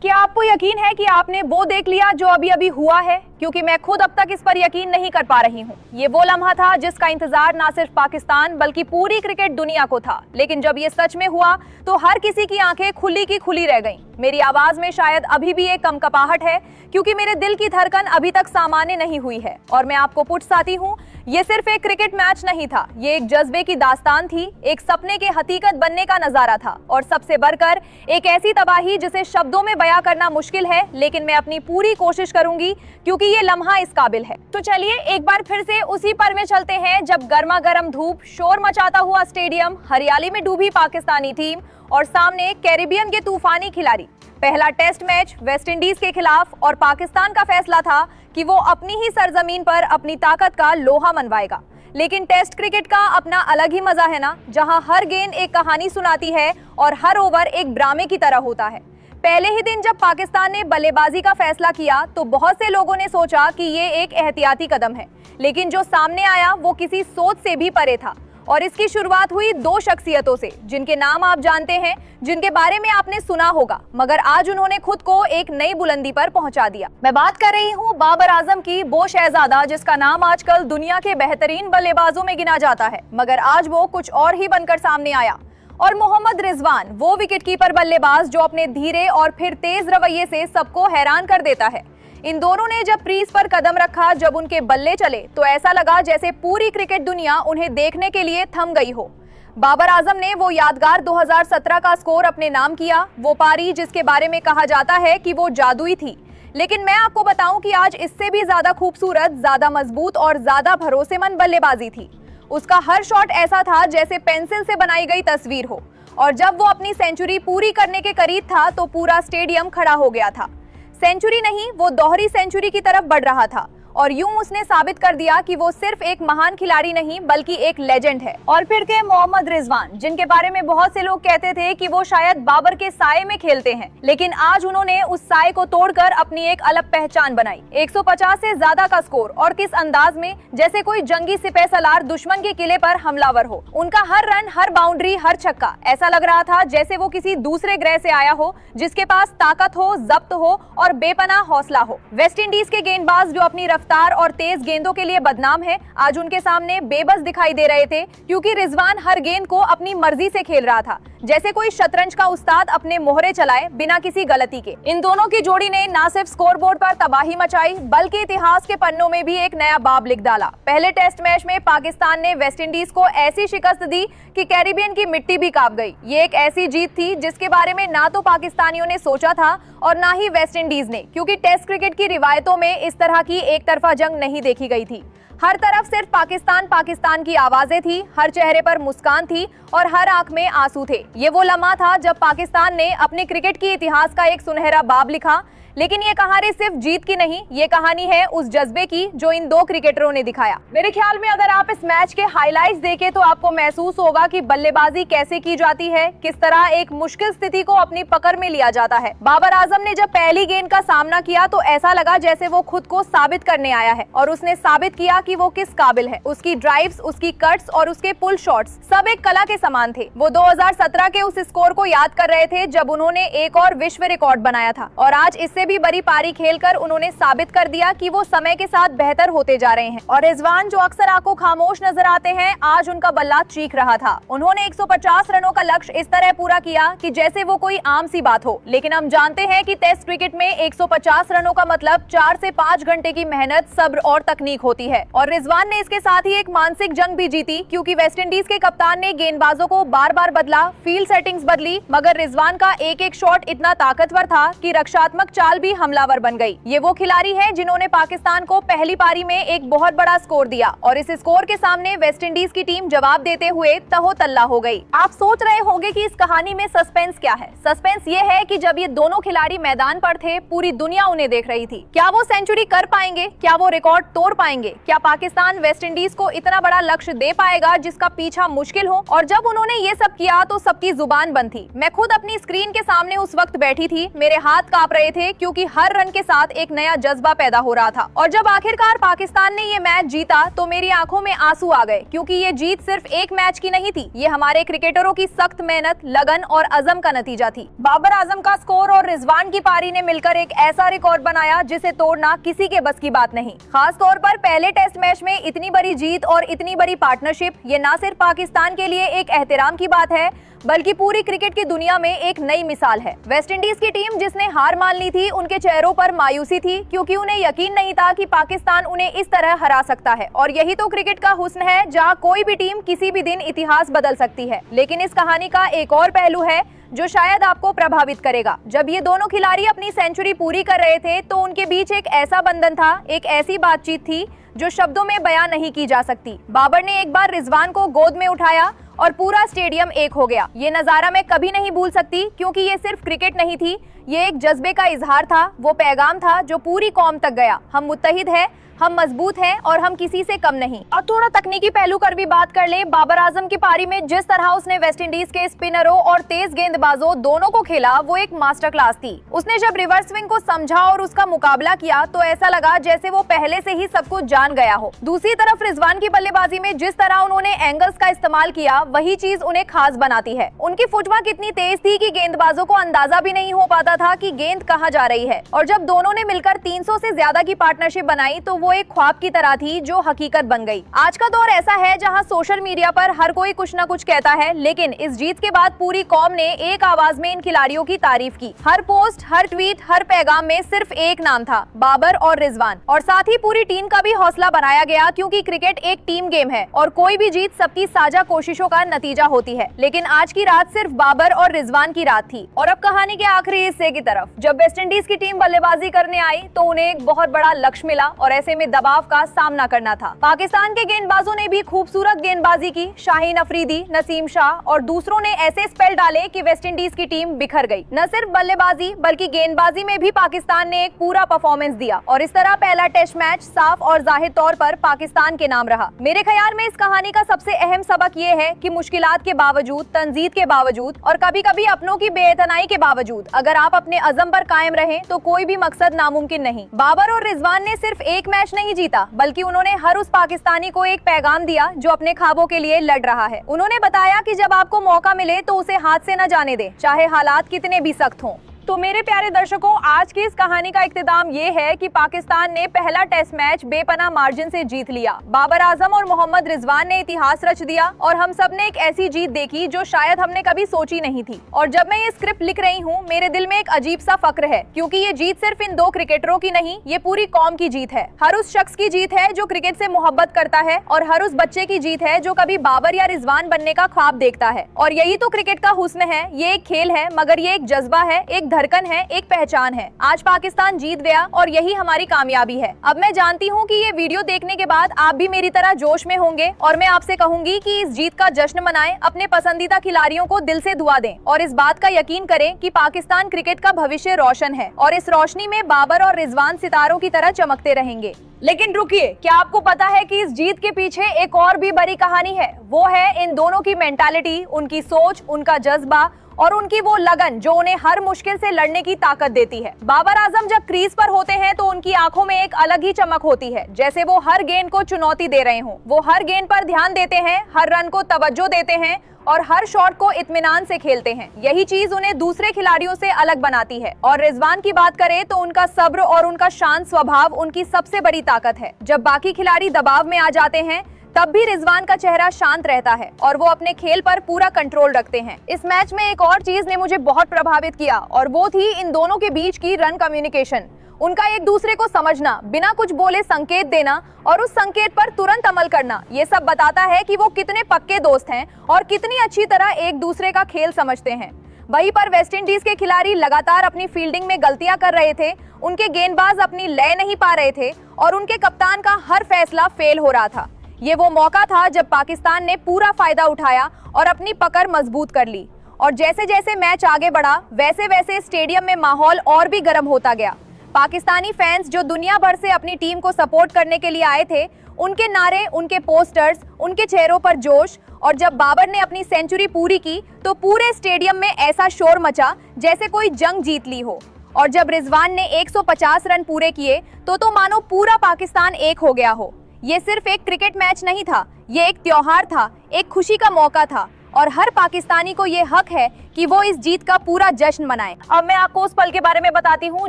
क्या आपको यकीन है कि आपने वो देख लिया जो अभी अभी हुआ है? क्योंकि मैं खुद अब तक इस पर यकीन नहीं कर पा रही हूँ। ये वो लम्हा था जिसका इंतजार ना सिर्फ पाकिस्तान बल्कि पूरी क्रिकेट दुनिया को था। लेकिन जब ये सच में हुआ तो हर किसी की आंखें खुली की खुली रह गईं। मेरी आवाज में शायद अभी भी एक कमकपाहट है क्योंकि मेरे दिल की धड़कन अभी तक सामान्य नहीं हुई है। और मैं आपको पूछ सकती हूँ, ये सिर्फ एक क्रिकेट मैच नहीं था, ये एक जज्बे की दास्तान थी, एक सपने के हकीकत बनने का नजारा था और सबसे बढ़कर एक ऐसी तबाही जिसे शब्दों में बयां करना मुश्किल है, लेकिन मैं अपनी पूरी कोशिश करूंगी क्योंकि ये लम्हा इस काबिल है। तो चलिए एक बार फिर से उसी पर में चलते हैं जब गर्मा गर्म धूप, शोर मचाता हुआ स्टेडियम, हरियाली में डूबी पाकिस्तानी टीम और सामने कैरिबियन के तूफानी खिलाड़ी। पहला टेस्ट मैच वेस्ट इंडीज के खिलाफ और पाकिस्तान का फैसला था कि वो अपनी ही सरजमीन पर अपनी ताकत का लोहा मनवाएगा। लेकिन टेस्ट क्रिकेट का अपना अलग ही मजा है ना, जहां हर गेंद एक कहानी सुनाती है और हर ओवर एक ड्रामे की तरह होता है। पहले ही दिन जब पाकिस्तान ने बल्लेबाजी का फैसला किया तो बहुत से लोगों ने सोचा कि ये एक एहतियाती कदम है, लेकिन जो सामने आया वो किसी सोच से भी परे था। और इसकी शुरुआत हुई दो शख्सियतों से जिनके नाम आप जानते हैं, जिनके बारे में आपने सुना होगा, मगर आज उन्होंने खुद को एक नई बुलंदी पर पहुंचा दिया। मैं बात कर रही हूं बाबर आजम की, वो शहजादा जिसका नाम आजकल दुनिया के बेहतरीन बल्लेबाजों में गिना जाता है, मगर आज वो कुछ और ही बनकर सामने आया। और मोहम्मद रिजवान, वो विकेटकीपर बल्लेबाज जो अपने धीरे और फिर तेज रवैये से सबको हैरान कर देता है। इन दोनों ने जब क्रीज पर कदम रखा, जब उनके बल्ले चले तो ऐसा लगा जैसे पूरी क्रिकेट दुनिया उन्हें देखने के लिए थम गई हो। बाबर आजम ने वो यादगार 2017 का स्कोर अपने नाम किया, वो पारी जिसके बारे में कहा जाता है कि वो जादुई थी। लेकिन मैं आपको बताऊं कि आज इससे भी ज्यादा खूबसूरत, ज्यादा मजबूत और ज्यादा भरोसेमंद बल्लेबाजी थी। उसका हर शॉट ऐसा था जैसे पेंसिल से बनाई गई तस्वीर हो। और जब वो अपनी सेंचुरी पूरी करने के करीब था तो पूरा स्टेडियम खड़ा हो गया था। सेंचुरी नहीं, वो दोहरी सेंचुरी की तरफ बढ़ रहा था और यूं उसने साबित कर दिया कि वो सिर्फ एक महान खिलाड़ी नहीं बल्कि एक लेजेंड है। और फिर थे मोहम्मद रिजवान, जिनके बारे में बहुत से लोग कहते थे कि वो शायद बाबर के साए में खेलते हैं, लेकिन आज उन्होंने उस साए को तोड़कर अपनी एक अलग पहचान बनाई। 150 से ज्यादा का स्कोर और किस अंदाज में, जैसे कोई जंगी सिपह सलार दुश्मन के किले पर हमलावर हो। उनका हर रन, हर बाउंड्री, हर छक्का ऐसा लग रहा था जैसे वो किसी दूसरे ग्रह से आया हो, जिसके पास ताकत हो, जब्त हो और बेपनाह हौसला हो। वेस्ट इंडीज के गेंदबाज जो अपनी रफ्तार और तेज गेंदों के लिए बदनाम है, आज उनके सामने बेबस दिखाई दे रहे थे क्योंकि रिजवान हर गेंद को अपनी मर्जी से खेल रहा था, जैसे कोई शतरंज का उस्ताद अपने मोहरे चलाए बिना किसी गलती के। इन दोनों की जोड़ी ने न सिर्फ स्कोरबोर्ड पर तबाही मचाई बल्कि इतिहास के पन्नों में भी एक नया बाब लिख डाला। पहले टेस्ट मैच में पाकिस्तान ने वेस्ट इंडीज को ऐसी शिकस्त दी कि कैरिबियन की मिट्टी भी कांप गई। ये एक ऐसी जीत थी जिसके बारे में ना तो पाकिस्तानियों ने सोचा था और ना ही वेस्ट इंडीज ने, क्योंकि टेस्ट क्रिकेट की रिवायतों में इस तरह की एक तरफा जंग नहीं देखी गई थी। हर तरफ सिर्फ पाकिस्तान पाकिस्तान की आवाजें थी, हर चेहरे पर मुस्कान थी और हर आंख में आंसू थे। ये वो लम्हा था जब पाकिस्तान ने अपने क्रिकेट की इतिहास का एक सुनहरा बाब लिखा। लेकिन ये कहानी सिर्फ जीत की नहीं, ये कहानी है उस जज्बे की जो इन दो क्रिकेटरों ने दिखाया। मेरे ख्याल में अगर आप इस मैच के हाइलाइट्स देखें तो आपको महसूस होगा कि बल्लेबाजी कैसे की जाती है, किस तरह एक मुश्किल स्थिति को अपनी पकड़ में लिया जाता है। बाबर आजम ने जब पहली गेंद का सामना किया तो ऐसा लगा जैसे वो खुद को साबित करने आया है और उसने साबित किया कि वो किस काबिल है। उसकी ड्राइव्स, उसकी कट्स और उसके पुल शॉट्स सब एक कला के समान थे। वो 2017 के उस स्कोर को याद कर रहे थे जब उन्होंने एक और विश्व रिकॉर्ड बनाया था और आज इससे भी बड़ी पारी खेलकर उन्होंने साबित कर दिया कि वो समय के साथ बेहतर होते जा रहे हैं। और रिजवान जो अक्सर आपको खामोश नजर आते हैं, आज उनका बल्ला चीख रहा था। उन्होंने 150 रनों का लक्ष्य इस तरह पूरा किया कि जैसे वो कोई आम सी बात हो। लेकिन हम जानते हैं कि टेस्ट क्रिकेट में 150 रनों का मतलब 4 से 5 घंटे की मेहनत, सब्र और तकनीक होती है। और रिजवान ने इसके साथ ही एक मानसिक जंग भी जीती, क्योंकि वेस्ट इंडीज के कप्तान ने गेंदबाजों को बार बार बदला, फील्ड सेटिंग्स बदली, मगर रिजवान का एक एक शॉट इतना ताकतवर था कि रक्षात्मक चाल भी हमलावर बन गई। ये वो खिलाड़ी हैं जिन्होंने पाकिस्तान को पहली पारी में एक बहुत बड़ा स्कोर दिया और इस स्कोर के सामने वेस्ट इंडीज की टीम जवाब देते हुए तहोतल्ला हो गई। आप सोच रहे होंगे कि इस कहानी में सस्पेंस क्या है। सस्पेंस ये है कि जब ये दोनों खिलाड़ी मैदान पर थे, पूरी दुनिया उन्हें देख रही थी। क्या वो सेंचुरी कर पाएंगे? क्या वो रिकॉर्ड तोड़ पाएंगे? क्या पाकिस्तान वेस्टइंडीज को इतना बड़ा लक्ष्य दे पाएगा जिसका पीछा मुश्किल हो। और जब उन्होंने ये सब किया तो सबकी जुबान बंद थी। मैं खुद अपनी स्क्रीन के सामने उस वक्त बैठी थी, मेरे हाथ कांप रहे थे क्योंकि हर रन के साथ एक नया जज्बा पैदा हो रहा था। और जब आखिरकार पाकिस्तान ने ये मैच जीता तो मेरी आंखों में आंसू आ गए, क्योंकि ये जीत सिर्फ एक मैच की नहीं थी, ये हमारे क्रिकेटरों की सख्त मेहनत, लगन और अज़म का नतीजा थी। बाबर आजम का स्कोर और रिजवान की पारी ने मिलकर एक ऐसा रिकॉर्ड बनाया जिसे तोड़ना किसी के बस की बात नहीं। खास तौर पर पहले टेस्ट मैच में इतनी बड़ी जीत और इतनी बड़ी पार्टनरशिप, ये न सिर्फ पाकिस्तान के लिए एक एहतराम की बात है बल्कि पूरी क्रिकेट की दुनिया में एक नई मिसाल है। वेस्टइंडीज की टीम जिसने हार मान ली थी, उनके चेहरों पर मायूसी थी क्योंकि उन्हें यकीन नहीं था कि पाकिस्तान उन्हें इस तरह हरा सकता है। और यही तो क्रिकेट का हुस्न है, जहां कोई भी टीम किसी भी दिन इतिहास बदल सकती है। लेकिन इस कहानी का एक और पहलू है जो शायद आपको प्रभावित करेगा। जब ये दोनों खिलाड़ी अपनी सेंचुरी पूरी कर रहे थे तो उनके बीच एक ऐसा बंधन था, एक ऐसी बातचीत थी जो शब्दों में बयां नहीं की जा सकती। बाबर ने एक बार रिजवान को गोद में उठाया और पूरा स्टेडियम एक हो गया। ये नजारा मैं कभी नहीं भूल सकती, क्योंकि ये सिर्फ क्रिकेट नहीं थी, ये एक जज्बे का इजहार था। वो पैगाम था जो पूरी कौम तक गया, हम मुत्तहिद हैं, हम मजबूत हैं और हम किसी से कम नहीं। और थोड़ा तकनीकी पहलू कर भी बात कर ले। बाबर आजम की पारी में जिस तरह उसने वेस्टइंडीज के स्पिनरों और तेज गेंदबाजों दोनों को खेला, वो एक मास्टर क्लास थी। उसने जब रिवर्स स्विंग को समझा और उसका मुकाबला किया तो ऐसा लगा जैसे वो पहले से ही सब कुछ जान गया हो। दूसरी तरफ रिजवान की बल्लेबाजी में जिस तरह उन्होंने एंगल्स का इस्तेमाल किया, वही चीज उन्हें खास बनाती है। उनकी फुटवर्क इतनी तेज थी कि गेंदबाजों को अंदाजा भी नहीं हो पाता था कि गेंद कहाँ जा रही है। और जब दोनों ने मिलकर 300 से ज्यादा की पार्टनरशिप बनाई तो वो एक ख्वाब की तरह थी जो हकीकत बन गई। आज का दौर ऐसा है जहां सोशल मीडिया पर हर कोई कुछ न कुछ कहता है, लेकिन इस जीत के बाद पूरी कौम ने एक आवाज में इन खिलाड़ियों की तारीफ की। हर पोस्ट, हर ट्वीट, हर पैगाम में सिर्फ एक नाम था, बाबर और रिजवान। और साथ ही पूरी टीम का भी हौसला बनाया गया, क्योंकि क्रिकेट एक टीम गेम है और कोई भी जीत सबकी साझा कोशिशों का नतीजा होती है। लेकिन आज की रात सिर्फ बाबर और रिजवान की रात थी। और अब कहानी के आखिरी हिस्से की तरफ। जब वेस्टइंडीज की टीम बल्लेबाजी करने आई तो उन्हें एक बहुत बड़ा लक्ष्य मिला और ऐसे में दबाव का सामना करना था। पाकिस्तान के गेंदबाजों ने भी खूबसूरत गेंदबाजी की। शाहीन अफरीदी, नसीम शाह और दूसरों ने ऐसे स्पेल डाले कि वेस्टइंडीज की टीम बिखर गई। न सिर्फ बल्लेबाजी बल्कि गेंदबाजी में भी पाकिस्तान ने एक पूरा परफॉर्मेंस दिया और इस तरह पहला टेस्ट मैच साफ और जाहिर तौर पर पाकिस्तान के नाम रहा। मेरे ख्याल में इस कहानी का सबसे अहम सबक ये है कि मुश्किलात के बावजूद, तंजीद के बावजूद और कभी कभी अपनों की बेइतनाई के बावजूद अगर आप अपने अज़म पर कायम रहें तो कोई भी मकसद नामुमकिन नहीं। बाबर और रिजवान ने सिर्फ एक मैच नहीं जीता, बल्कि उन्होंने हर उस पाकिस्तानी को एक पैगाम दिया जो अपने ख्वाबों के लिए लड़ रहा है। उन्होंने बताया कि जब आपको मौका मिले तो उसे हाथ से न जाने दे, चाहे हालात कितने भी सख्त हों। तो मेरे प्यारे दर्शकों, आज की इस कहानी का इख्तिताम ये है कि पाकिस्तान ने पहला टेस्ट मैच बेपनाह मार्जिन से जीत लिया। बाबर आजम और मोहम्मद रिजवान ने इतिहास रच दिया और हम सब ने एक ऐसी जीत देखी जो शायद हमने कभी सोची नहीं थी। और जब मैं ये स्क्रिप्ट लिख रही हूँ, मेरे दिल में एक अजीब सा फक्र है, क्योंकि ये जीत सिर्फ इन दो क्रिकेटरों की नहीं, ये पूरी कौम की जीत है। हर उस शख्स की जीत है जो क्रिकेट से मोहब्बत करता है और हर उस बच्चे की जीत है जो कभी बाबर या रिजवान बनने का ख्वाब देखता है। और यही तो क्रिकेट का हुस्न है। ये एक खेल है, मगर ये एक जज्बा है, एक धड़कन है, एक पहचान है। आज पाकिस्तान जीत गया और यही हमारी कामयाबी है। अब मैं जानती हूँ कि ये वीडियो देखने के बाद आप भी मेरी तरह जोश में होंगे और मैं आपसे कहूंगी कि इस जीत का जश्न मनाएं, अपने पसंदीदा खिलाड़ियों को दिल से दुआ दें और इस बात का यकीन करें कि पाकिस्तान क्रिकेट का भविष्य रोशन है और इस रोशनी में बाबर और रिजवान सितारों की तरह चमकते रहेंगे। लेकिन रुकिए, क्या आपको पता है कि इस जीत के पीछे एक और भी बड़ी कहानी है? वो है इन दोनों की मेंटालिटी, उनकी सोच, उनका जज्बा और उनकी वो लगन जो उन्हें हर मुश्किल से लड़ने की ताकत देती है। बाबर आजम जब क्रीज पर होते हैं तो उनकी आंखों में एक अलग ही चमक होती है, जैसे वो हर गेंद को चुनौती दे रहे हों। वो हर गेंद पर ध्यान देते हैं, हर रन को तवज्जो देते हैं और हर शॉट को इत्मीनान से खेलते हैं। यही चीज उन्हें दूसरे खिलाड़ियों से अलग बनाती है। और रिजवान की बात करें तो उनका सब्र और उनका शांत स्वभाव उनकी सबसे बड़ी ताकत है। जब बाकी खिलाड़ी दबाव में आ जाते हैं तब भी रिजवान का चेहरा शांत रहता है और वो अपने खेल पर पूरा कंट्रोल रखते हैं। इस मैच में एक और चीज ने मुझे बहुत प्रभावित किया और वो थी इन दोनों के बीच की रन कम्युनिकेशन। उनका एक दूसरे को समझना, बिना कुछ बोले संकेत देना और उस संकेत पर तुरंत अमल करना, ये सब बताता है कि वो कितने पक्के दोस्त हैं और कितनी अच्छी तरह एक दूसरे का खेल समझते हैं। वहीं पर वेस्टइंडीज के खिलाड़ी लगातार अपनी फील्डिंग में गलतियां कर रहे थे, उनके गेंदबाज अपनी लय नहीं पा रहे थे और उनके कप्तान का हर फैसला फेल हो रहा था। ये वो मौका था जब पाकिस्तान ने पूरा फायदा उठाया और अपनी पकड़ मजबूत कर ली। और जैसे जैसे मैच आगे बढ़ा वैसे वैसे स्टेडियम में माहौल और भी गर्म होता गया। पाकिस्तानी फैंस जो दुनिया भर से अपनी टीम को सपोर्ट करने के लिए आए थे, उनके नारे, उनके पोस्टर्स, उनके चेहरों पर जोश। और जब बाबर ने अपनी सेंचुरी पूरी की तो पूरे स्टेडियम में ऐसा शोर मचा जैसे कोई जंग जीत ली हो। और जब रिजवान ने 150 रन पूरे किए तो मानो पूरा पाकिस्तान एक हो गया हो। ये सिर्फ एक क्रिकेट मैच नहीं था, ये एक त्योहार था, एक खुशी का मौका था और हर पाकिस्तानी को ये हक है कि वो इस जीत का पूरा जश्न मनाए। अब मैं आपको उस पल के बारे में बताती हूँ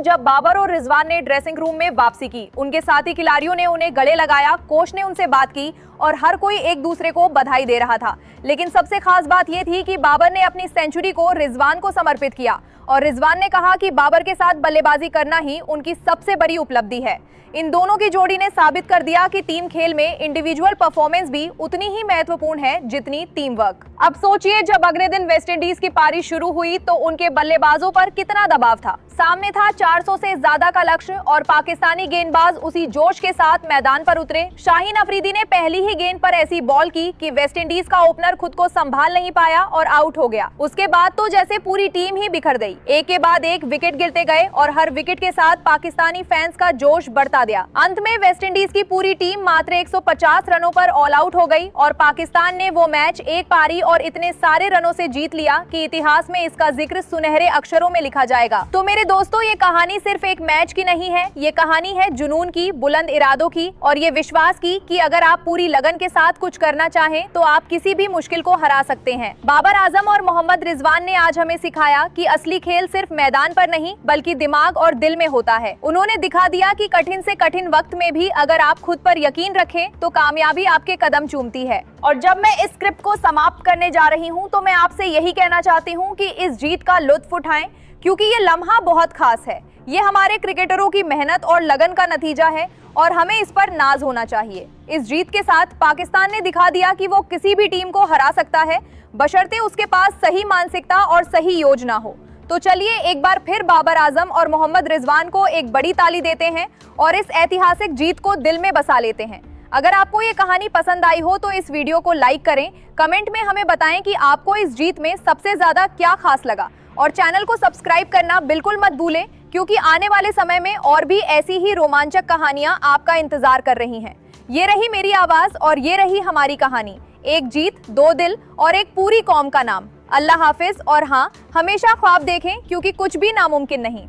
जब बाबर और रिजवान ने ड्रेसिंग रूम में वापसी की। उनके साथी खिलाड़ियों ने उन्हें गले लगाया, कोच ने उनसे बात की और हर कोई एक दूसरे को बधाई दे रहा था। लेकिन सबसे खास बात यह थी कि बाबर ने अपनी सेंचुरी को रिजवान को समर्पित किया और रिजवान ने कहा कि बाबर के साथ बल्लेबाजी करना ही उनकी सबसे बड़ी उपलब्धि है। इन दोनों की जोड़ी ने साबित कर दिया कि टीम खेल में इंडिविजुअल परफॉर्मेंस भी उतनी ही महत्वपूर्ण है जितनी टीम वर्क। अब सोचिए, जब अगले दिन वेस्टइंडीज की पारी शुरू हुई तो उनके बल्लेबाजों पर कितना दबाव था। सामने था 400 से ज्यादा का लक्ष्य और पाकिस्तानी गेंदबाज उसी जोश के साथ मैदान पर उतरे। शाहीन अफरीदी ने पहली ही गेंद पर ऐसी बॉल की कि वेस्टइंडीज का ओपनर खुद को संभाल नहीं पाया और आउट हो गया। उसके बाद तो जैसे पूरी टीम ही बिखर गई। एक के बाद एक विकेट गिरते गए और हर विकेट के साथ पाकिस्तानी फैंस का जोश बढ़ता गया। अंत में वेस्टइंडीज की पूरी टीम मात्र 150 रनों पर ऑल आउट हो गई और पाकिस्तान ने वो मैच एक पारी और इतने सारे रनों से जीत लिया कि इतिहास में इसका जिक्र सुनहरे अक्षरों में लिखा जाएगा। तो मेरे दोस्तों, ये कहानी सिर्फ एक मैच की नहीं है, ये कहानी है जुनून की, बुलंद इरादों की और ये विश्वास की कि अगर आप पूरी लगन के साथ कुछ करना चाहें तो आप किसी भी मुश्किल को हरा सकते हैं। बाबर आजम और मोहम्मद रिजवान ने आज हमें सिखाया कि असली खेल सिर्फ मैदान पर नहीं बल्कि दिमाग और दिल में होता है। उन्होंने दिखा दिया कि कठिन से कठिन वक्त में भी अगर आप खुद पर यकीन रखें तो कामयाबी आपके कदम चूमती है। और जब मैं इस स्क्रिप्ट को समाप्त करने जा रही हूं तो मैं आपसे यही कहना चाहती हूं कि इस जीत का लुत्फ उठाएं, क्योंकि ये लम्हा बहुत खास है। ये हमारे क्रिकेटरों की मेहनत और लगन का नतीजा है और हमें इस पर नाज होना चाहिए। इस जीत के साथ पाकिस्तान ने दिखा दिया कि वो किसी भी टीम को हरा सकता है, बशर्ते उसके पास सही मानसिकता और सही योजना हो। तो चलिए एक बार फिर बाबर आजम और मोहम्मद रिजवान को एक बड़ी ताली देते हैं और इस ऐतिहासिक जीत को दिल में बसा लेते हैं। अगर आपको ये कहानी पसंद आई हो तो इस वीडियो को लाइक करें, कमेंट में हमें बताएं कि आपको इस जीत में सबसे ज्यादा क्या खास लगा और चैनल को सब्सक्राइब करना बिल्कुल मत भूलें, क्योंकि आने वाले समय में और भी ऐसी ही रोमांचक कहानियां आपका इंतजार कर रही हैं। ये रही मेरी आवाज और ये रही हमारी कहानी, एक जीत, दो दिल और एक पूरी कौम का नाम। अल्लाह हाफिज और हाँ, हमेशा ख्वाब देखें क्योंकि कुछ भी नामुमकिन नहीं।